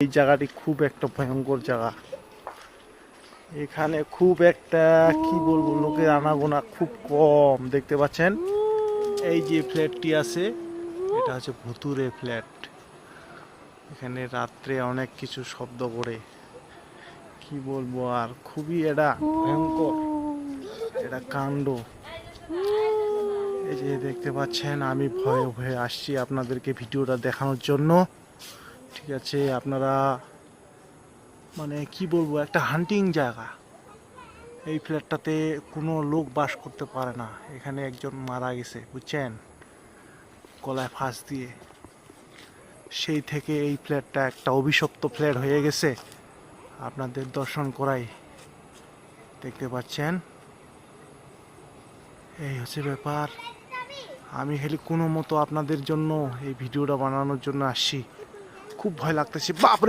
এই জায়গাটি খুব একটা ভয়ঙ্কর জায়গা। এখানে খুব একটা কি বলবো, লোকের আনাগোনা খুব কম। দেখতে পাচ্ছেন এই যে ফ্ল্যাটটি আছে, এটা হচ্ছে ভুতুরে ফ্ল্যাট। এখানে রাত্রে অনেক কিছু শব্দ করে, কি বলবো আর, খুবই এটা ভয়ঙ্কর এটা কাণ্ড। এই যে দেখতে পাচ্ছেন, আমি ভয়ে ভয়ে আসছি আপনাদেরকে ভিডিওটা দেখানোর জন্য। ঠিক আছে, আপনারা মানে কি বলবো, একটা হান্টিং জায়গা। এই ফ্ল্যাটটাতে কোনো লোক বাস করতে পারে না। এখানে একজন মারা গেছে, বুঝছেন, গলায় ফাঁস দিয়ে। সেই থেকে এই ফ্ল্যাটটা একটা অভিশপ্ত ফ্ল্যাট হয়ে গেছে। আপনাদের দর্শন করাই, দেখতে পাচ্ছেন, এই হচ্ছে ব্যাপার। আমি খালি কোনো মতো আপনাদের জন্য এই ভিডিওটা বানানোর জন্য আসছি। খুব ভয় লাগতেছে, বাপরে।